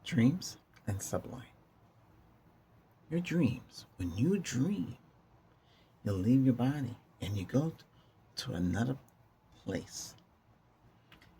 Dreams and Sublime. Your dreams. When you dream, you leave your body and you go to another place.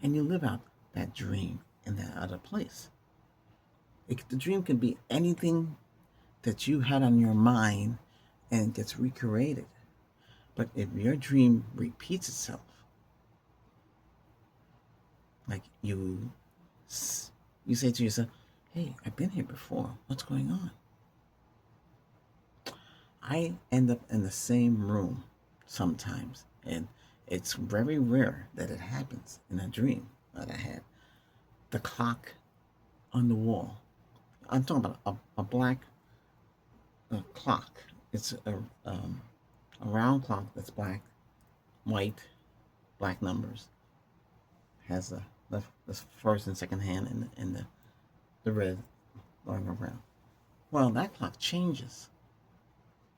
And you live out that dream in that other place. The dream can be anything that you had on your mind and gets recreated. But if your dream repeats itself, like you say to yourself, hey, I've been here before. What's going on? I end up in the same room sometimes, and it's very rare that it happens in a dream that I had. The clock on the wall. I'm talking about a black clock. It's a round clock that's black, white, black numbers. Has the first and second hand and the red going around. Well, that clock changes.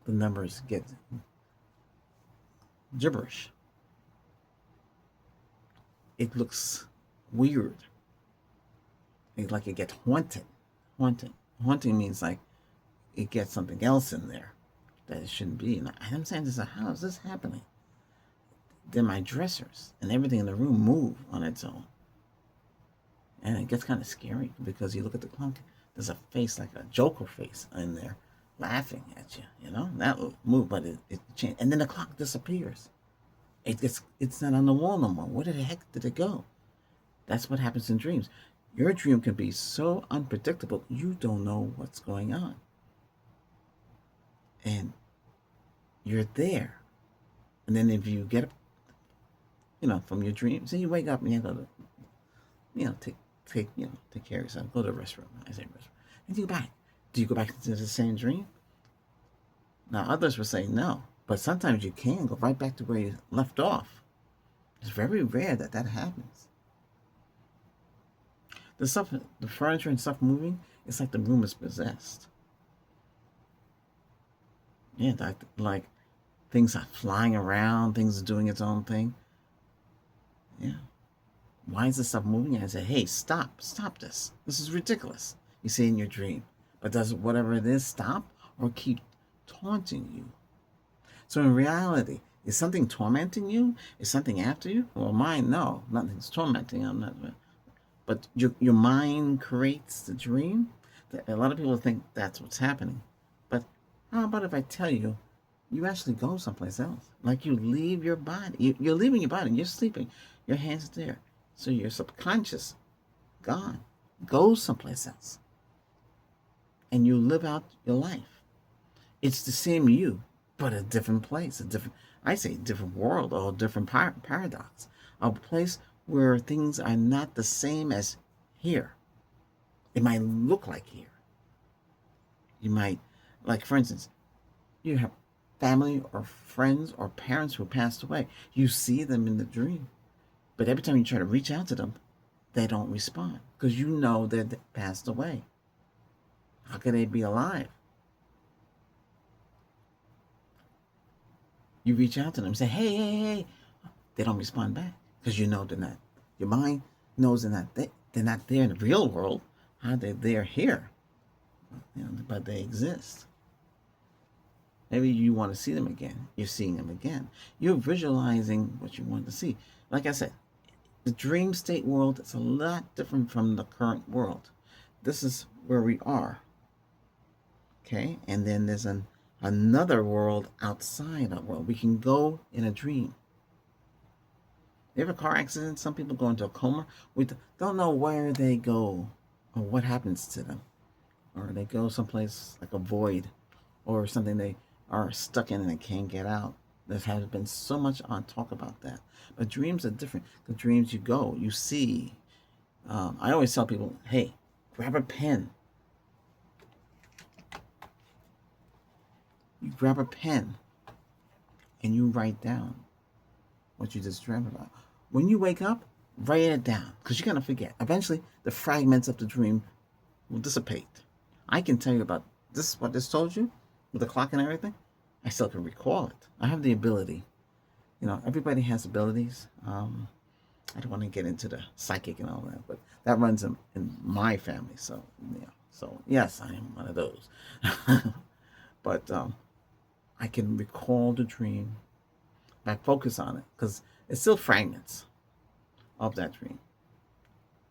The numbers get gibberish. It looks weird. It's like it gets haunted. Haunting means like it gets something else in there that it shouldn't be. And I'm saying to myself, how is this happening? Then my dressers and everything in the room move on its own. And it gets kind of scary because you look at the clock, there's a face like a Joker face in there laughing at you, that will move, but it changed. And then the clock disappears. It's not on the wall no more. Where the heck did it go? That's what happens in dreams. Your dream can be so unpredictable, you don't know what's going on. And you're there. And then if you get up, from your dream, so you wake up and you go to, take care of yourself. Go to the restroom. I say restroom. And you go back. Do you go back into the same dream? Now, others will say no, but sometimes you can go right back to where you left off. It's very rare that happens. The furniture and stuff moving, it's like the room is possessed. Yeah, like things are flying around, things are doing its own thing. Yeah. Why is this stuff moving? And I say, hey, stop this. This is ridiculous. You see in your dream. But does whatever it is stop or keep taunting you? So in reality, is something tormenting you? Is something after you? Well, mine, no. Nothing's tormenting. I'm not. But your mind creates the dream. A lot of people think that's what's happening. But how about if I tell you, you actually go someplace else? Like you leave your body. You're leaving your body. You're sleeping. Your hand's there. So your subconscious, gone, goes someplace else. And you live out your life. It's the same you, but a different place, a different world, or a different paradox. A place where things are not the same as here. It might look like here. You might, like for instance, you have family or friends or parents who passed away. You see them in the dream. But every time you try to reach out to them, they don't respond because you know that they passed away. How can they be alive? You reach out to them and say, hey, hey, hey. They don't respond back because you know they're not. Your mind knows they're not there in the real world. How they're here? But they exist. Maybe you want to see them again. You're seeing them again. You're visualizing what you want to see. Like I said, the dream state world is a lot different from the current world. This is where we are. Okay? And then there's another world outside our world. We can go in a dream. You have a car accident? Some people go into a coma. We don't know where they go or what happens to them. Or they go someplace like a void or something they are stuck in and they can't get out. There has been so much on talk about that. But dreams are different. The dreams you go, you see. I always tell people, hey, grab a pen. You grab a pen and you write down what you just dreamt about. When you wake up, write it down because you're going to forget. Eventually, the fragments of the dream will dissipate. I can tell you about this, what this told you, with the clock and everything. I still can recall it. I have the ability. Everybody has abilities. I don't want to get into the psychic and all that, but that runs in my family. So, So yes, I am one of those. But I can recall the dream. I focus on it because it's still fragments of that dream.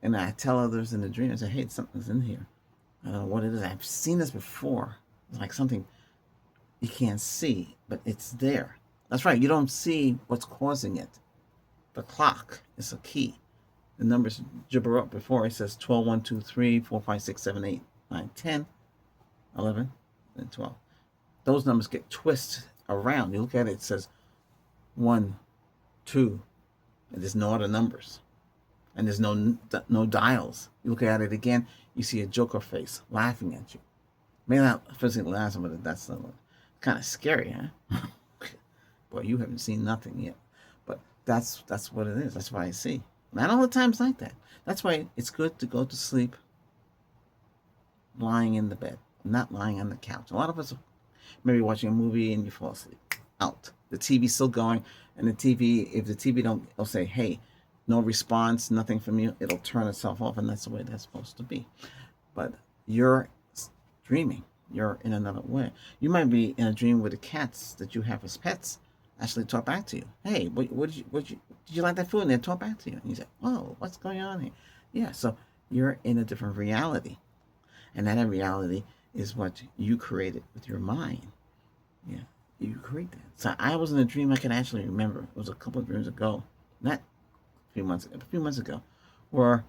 And I tell others in the dream, I say, hey, something's in here. I don't know what it is. I've seen this before. It's like something you can't see, but it's there. That's right. You don't see what's causing it. The clock is a key. The numbers gibber up before. It says 12, 1, 2, 3, 4, 5, 6, 7, 8, 9, 10, 11, and 12. Those numbers get twisted around. You look at it, it says 1, 2, and there's no other numbers. And there's no dials. You look at it again, you see a Joker face laughing at you. Maybe not physically laughing, but that's kind of scary, huh? Boy, you haven't seen nothing yet. But that's what it is. That's what I see. Not all the times like that. That's why it's good to go to sleep lying in the bed, not lying on the couch. A lot of us maybe watching a movie and you fall asleep. Out. The TV's still going, and the TV, if the TV don't, it'll say, hey, no response, nothing from you, it'll turn itself off, and that's the way that's supposed to be. But you're dreaming. You're in another way. You might be in a dream where the cats that you have as pets actually talk back to you. Hey, did you like that food? And they talk back to you. And you say, oh, what's going on here? Yeah, so you're in a different reality. And that reality is what you created with your mind. Yeah, you create that. So I was in a dream I can actually remember. It was a couple of dreams ago. Not a few months ago, where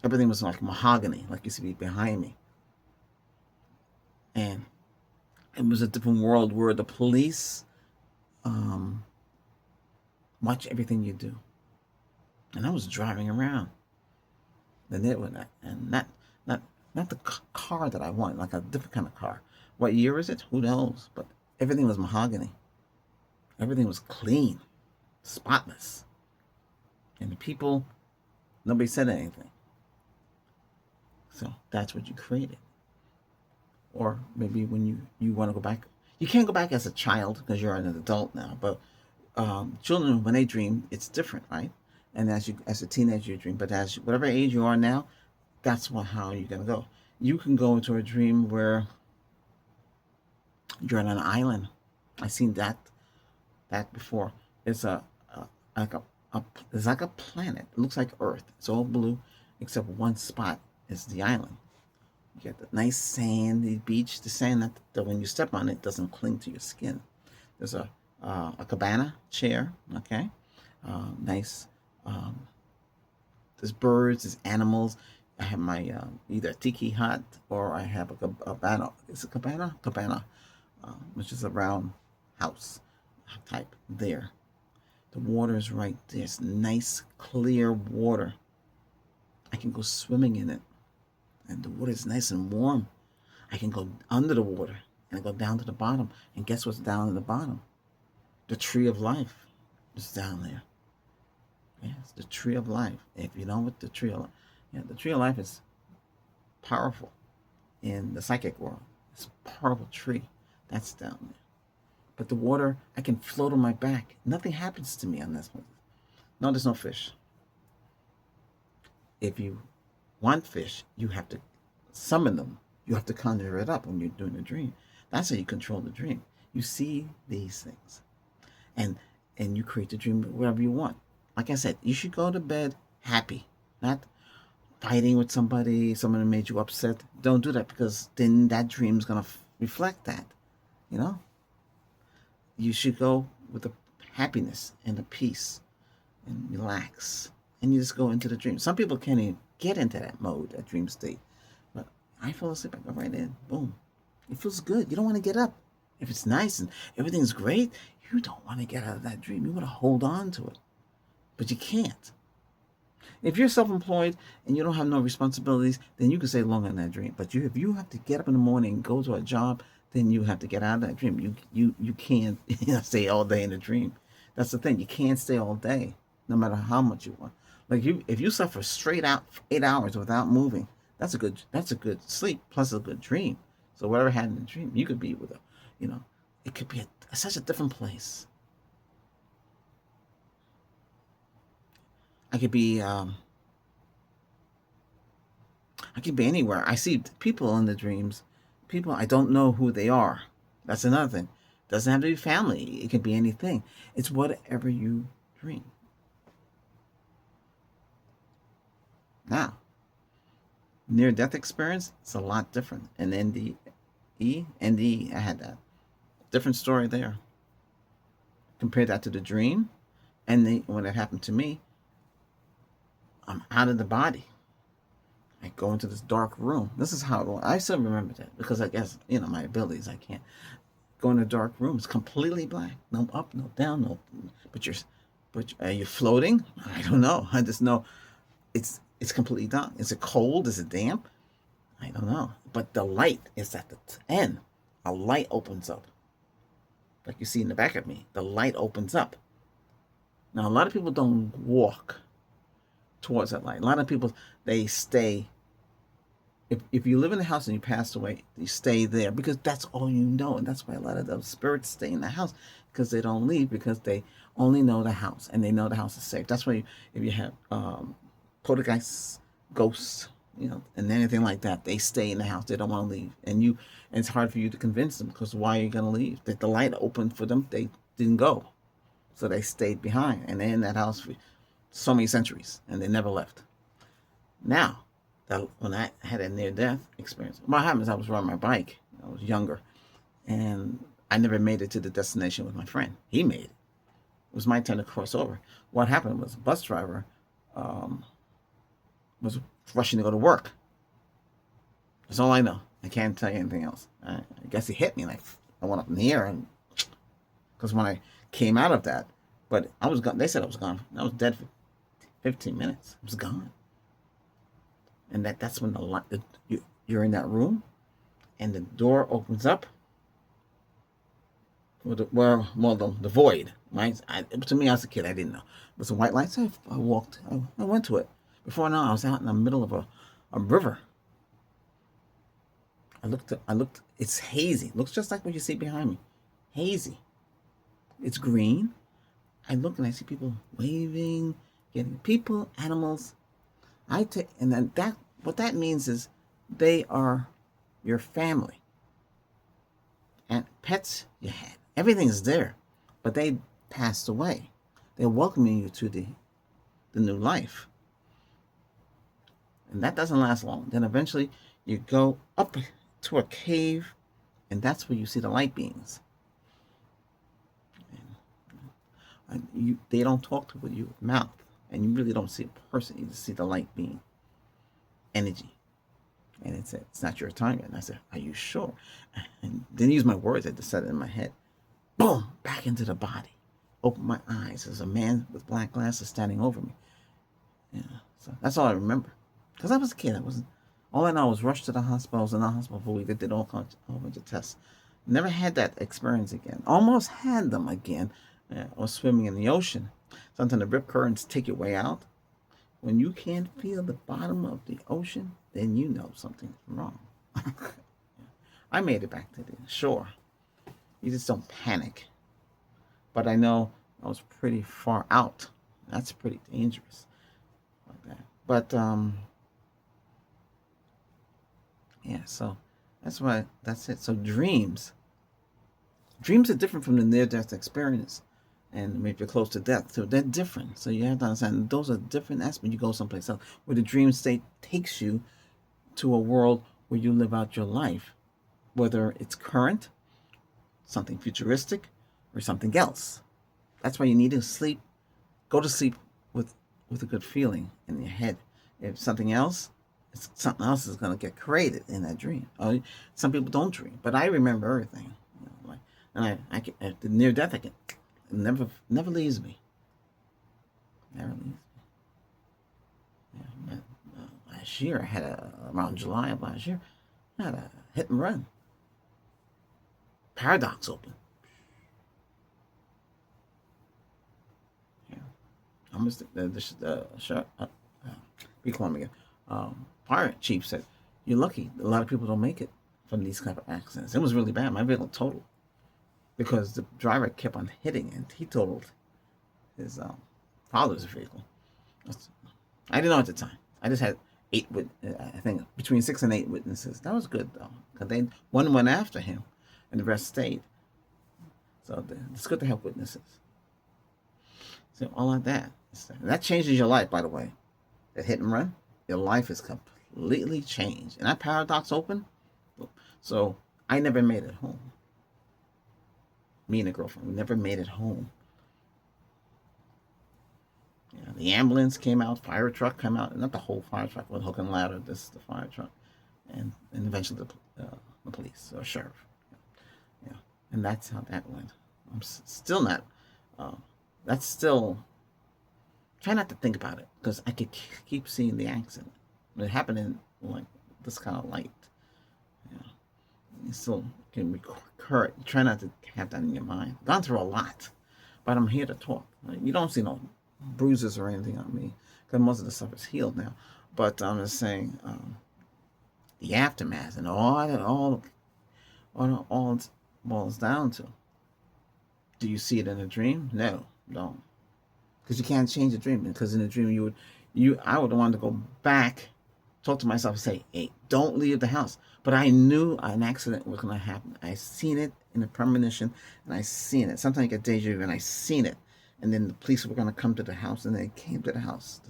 everything was like mahogany, like you see behind me. And it was a different world where the police watch everything you do. And I was driving around the neighborhood, and not the car that I want, like a different kind of car. What year is it? Who knows? But everything was mahogany. Everything was clean, spotless. And the people, nobody said anything. So that's what you created. Or maybe when you want to go back, you can't go back as a child because you're an adult now. But children, when they dream, it's different, right? And as a teenager, you dream. But as whatever age you are now, that's how you're gonna go. You can go into a dream where you're on an island. I've seen that before. It's like it's like a planet. It looks like Earth. It's all blue, except one spot is the island. You get the nice sandy beach. The sand that when you step on it doesn't cling to your skin. There's a cabana chair. Okay, nice. There's birds. There's animals. I have my either tiki hut or I have a cabana. It's a cabana, which is a round house type there. The water is right there. It's nice, clear water. I can go swimming in it. And the water is nice and warm. I can go under the water and go down to the bottom. And guess what's down at the bottom? The tree of life is down there. Yes, the tree of life. If you know what the tree of life, the tree of life is powerful in the psychic world. It's a powerful tree that's down there. But the water, I can float on my back. Nothing happens to me on this one. No, there's no fish. If you want fish, you have to summon them. You have to conjure it up when you're doing a dream. That's how you control the dream. You see these things, and you create the dream wherever you want. Like I said, you should go to bed happy, not fighting with somebody. Someone made you upset. Don't do that, because then that dream's gonna reflect that. You know. You should go with the happiness and the peace, and relax, and you just go into the dream. Some people can't even get into that mode, that dream state. But I fall asleep, I go right in, boom. It feels good. You don't want to get up. If it's nice and everything's great, you don't want to get out of that dream. You want to hold on to it. But you can't. If you're self-employed and you don't have no responsibilities, then you can stay long in that dream. But if you have to get up in the morning and go to a job, then you have to get out of that dream. You can't stay all day in a dream. That's the thing. You can't stay all day, no matter how much you want. Like if you suffer straight out 8 hours without moving, that's a good sleep plus a good dream. So whatever happened in the dream, you could be with it could be such a different place. I could be I can be anywhere. I see people in the dreams, people I don't know who they are. That's another thing. Doesn't have to be family. It can be anything. It's whatever you dream. Now, near death experience, it's a lot different. And NDE, I had that. Different story there. Compare that to the dream, and when it happened to me, I'm out of the body. I go into this dark room. This is how it was. I still remember that because I guess, my abilities, I can't go in a dark room. It's completely black. No up, no down, no. But are you floating? I don't know. I just know it's completely dark. Is it cold? Is it damp? I don't know. But the light is at the end. A light opens up. Like you see in the back of me. The light opens up. Now, a lot of people don't walk towards that light. A lot of people, they stay. If you live in a house and you passed away, you stay there because that's all you know. And that's why a lot of those spirits stay in the house because they don't leave because they only know the house and they know the house is safe. That's why if you have poltergeists, ghosts, and anything like that, they stay in the house. They don't want to leave. And it's hard for you to convince them because why are you going to leave? That the light opened for them, they didn't go. So they stayed behind and they're in that house for so many centuries and they never left. Now, when I had a near-death experience, what happened is I was riding my bike. I was younger, and I never made it to the destination with my friend. He made it. It was my turn to cross over. What happened was a bus driver was rushing to go to work. That's all I know. I can't tell you anything else. I guess he hit me, and I went up in the air, and because when I came out of that, but I was gone. They said I was gone. I was dead for 15 minutes. I was gone. And that's when you're in that room, and the door opens up. The void. Right? To me, as a kid, I didn't know. It was a white light. So I walked. I went to it. Before I know, I was out in the middle of a river. I looked. It's hazy. It looks just like what you see behind me. Hazy. It's green. I look and I see people waving, getting people, animals. And then what that means is they are your family. And pets you had. Everything's there. But they passed away. They're welcoming you to the new life. And that doesn't last long. Then eventually you go up to a cave, and that's where you see the light beings. And they don't talk to you with mouth. And you really don't see a person. You just see the light being energy. And it said, it's not your time yet. And I said, are you sure? And didn't use my words. I just said it in my head. Boom! Back into the body. Open my eyes. There's a man with black glasses standing over me. So that's all I remember. Because I was a kid. All I know was rushed to the hospital. I was in the hospital for a week. They did a whole bunch of tests. Never had that experience again. Almost had them again. I was swimming in the ocean. Sometimes the rip currents take your way out. When you can't feel the bottom of the ocean, then you know something's wrong. I made it back to the shore. You just don't panic. But I know I was pretty far out. That's pretty dangerous. Like that. But so that's it. So dreams are different from the near-death experience. And if you're close to death, so they're different. So you have to understand those are different aspects. You go someplace else where the dream state takes you to a world where you live out your life, whether it's current, something futuristic, or something else. That's why you need to sleep. Go to sleep with a good feeling in your head. If something else is going to get created in that dream. Some people don't dream, but I remember everything. And the near death, it never leaves me. Never leaves me. Yeah, last year, around July of last year, I had a hit and run. Paradox open. Yeah. Almost be calm again. Fire chief said, "You're lucky. A lot of people don't make it from these type of accidents." It was really bad. My vehicle totaled because the driver kept on hitting, and he totaled his father's vehicle. I didn't know at the time. I just had I think between 6 and 8 witnesses. That was good though, because one went after him, and the rest stayed. So it's good to have witnesses. So all of that. That changes your life, by the way. That hit and run, your life is completely changed. And that paradox open. So I never made it home. Me and a girlfriend, we never made it home. The ambulance came out, fire truck came out, not the whole fire truck with hook and ladder. This is the fire truck, and eventually the police or sheriff. Yeah, and that's how that went. I'm still not. That's still. Try not to think about it because I could keep seeing the accident. It happened in like this kind of light. Yeah, you still can recur. Try not to have that in your mind. Gone through a lot, but I'm here to talk. You don't see no bruises or anything on me because most of the stuff is healed now. But I'm just saying the aftermath and all it boils down to. Do you see it in a dream? No, don't. Because you can't change a dream. Because in a dream, I would want to go back, talk to myself, and say, "Hey, don't leave the house." But I knew an accident was going to happen. I seen it in a premonition, and I seen it. Sometimes you get deja vu, and I seen it. And then the police were going to come to the house, and they came to the house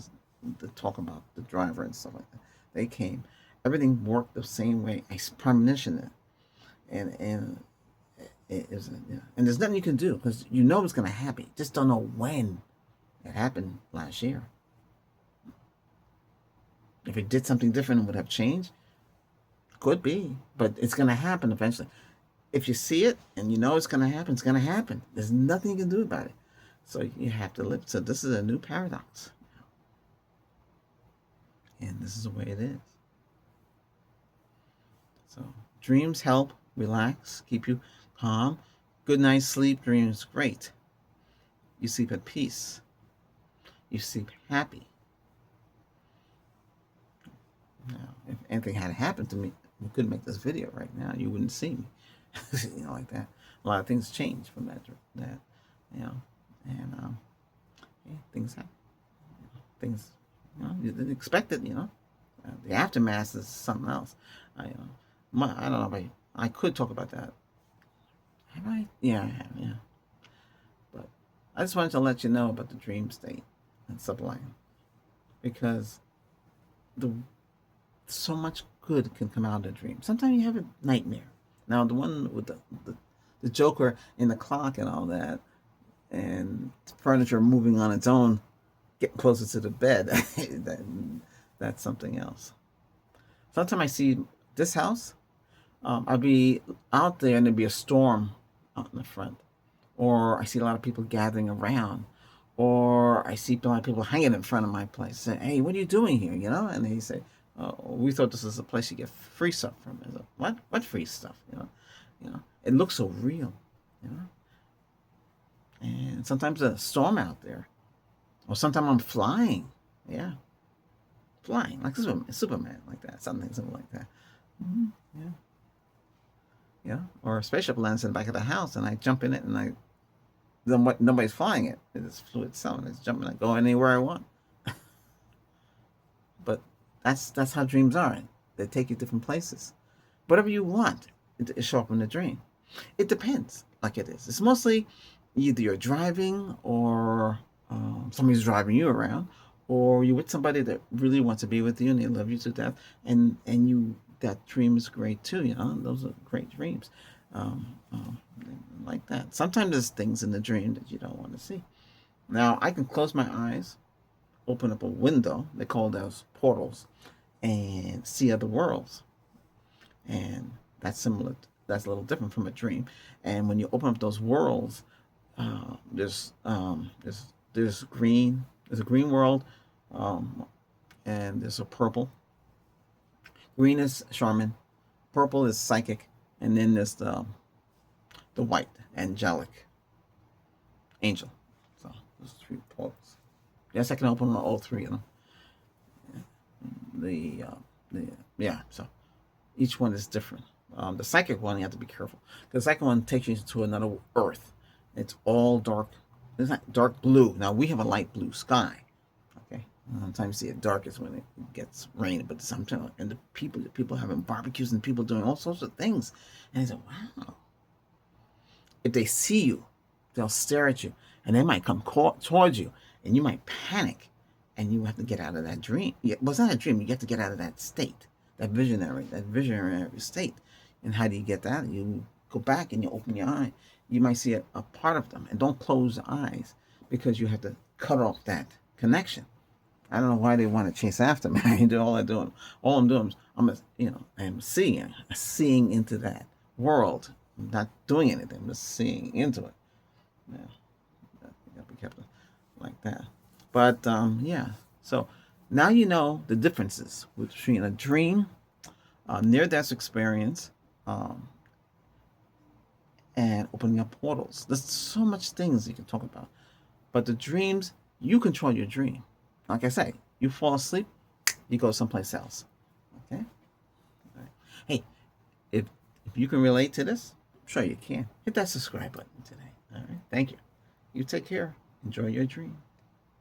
to talk about the driver and stuff like that. They came. Everything worked the same way. I premonitioned it, and it is, yeah. And there's nothing you can do because you know it's going to happen. You just don't know when. It happened last year. If it did something different, it would have changed. Could be, but it's going to happen eventually. If you see it and you know it's going to happen, it's going to happen. There's nothing you can do about it. So you have to live. So this is a new paradox. And this is the way it is. So dreams help relax, keep you calm. Good night's sleep, dreams, great. You sleep at peace. You sleep happy. Now, if anything had happened to me, we couldn't make this video right now. You wouldn't see me, like that. A lot of things change from that, and things happen. Things, you didn't expect it. The aftermath is something else. I don't know if I could talk about that. Have I? Yeah, I have. Yeah, but I just wanted to let you know about the dream state and Sublime, because so much good can come out of a dream. Sometimes you have a nightmare. Now the one with the Joker in the clock and all that, and furniture moving on its own, getting closer to the bed, that's something else. Sometimes I see this house. I'll be out there and there'll be a storm out in the front, or I see a lot of people gathering around, or I see a lot of people hanging in front of my place. Say, "Hey, what are you doing here?" And they say, "Oh, we thought this was a place you get free stuff from." I go, "What? What free stuff?" It looks so real. And sometimes a storm out there, or sometimes I'm flying. Yeah, flying like Superman, like that, something like that. Yeah. Yeah, or a spaceship lands in the back of the house, and I jump in it, and nobody's flying it. It's flew itself, and it's jumping and going anywhere I want. But that's how dreams are. They take you different places. Whatever you want, it show up in the dream. It depends, like it is. It's mostly either you're driving, or somebody's driving you around, or you're with somebody that really wants to be with you and they love you to death, and that dream is great too. Those are great dreams, like that. Sometimes there's things in the dream that you don't want to see. Now I can close my eyes, open up a window, they call those portals, and see other worlds, and that's similar. That's a little different from a dream. And when you open up those worlds, there's green. There's a green world, and there's a purple. Green is shaman, purple is psychic, and then there's the white, angelic, angel. So there's 3 portals. Yes, I can open all 3 of them. So each one is different. The psychic one, you have to be careful, because the psychic one takes you to another earth. It's all dark. It's not dark blue. Now we have a light blue sky. Okay, Sometimes you see it darkest when it gets rain, but sometimes, and the people having barbecues and people doing all sorts of things. And I said, wow. If they see you, they'll stare at you, and they might come towards you, and you might panic, and you have to get out of that dream. Yeah, well, it's not a dream. You have to get out of that state, that visionary state. And how do you get that? You go back and you open your eye. You might see a part of them, and don't close your eyes because you have to cut off that connection. I don't know why they want to chase after me. I do all I do. All I'm doing is I'm seeing into that world. I'm not doing anything. I'm just seeing into it. Yeah, you gotta be careful like that. But yeah. So now you know the differences between a dream, near-death experience, and opening up portals. There's so much things you can talk about. But the dreams, you control your dream. Like I say, you fall asleep, you go someplace else. Okay? All right. Hey, if you can relate to this, I'm sure you can. Hit that subscribe button today. All right? Thank you. You take care. Enjoy your dream.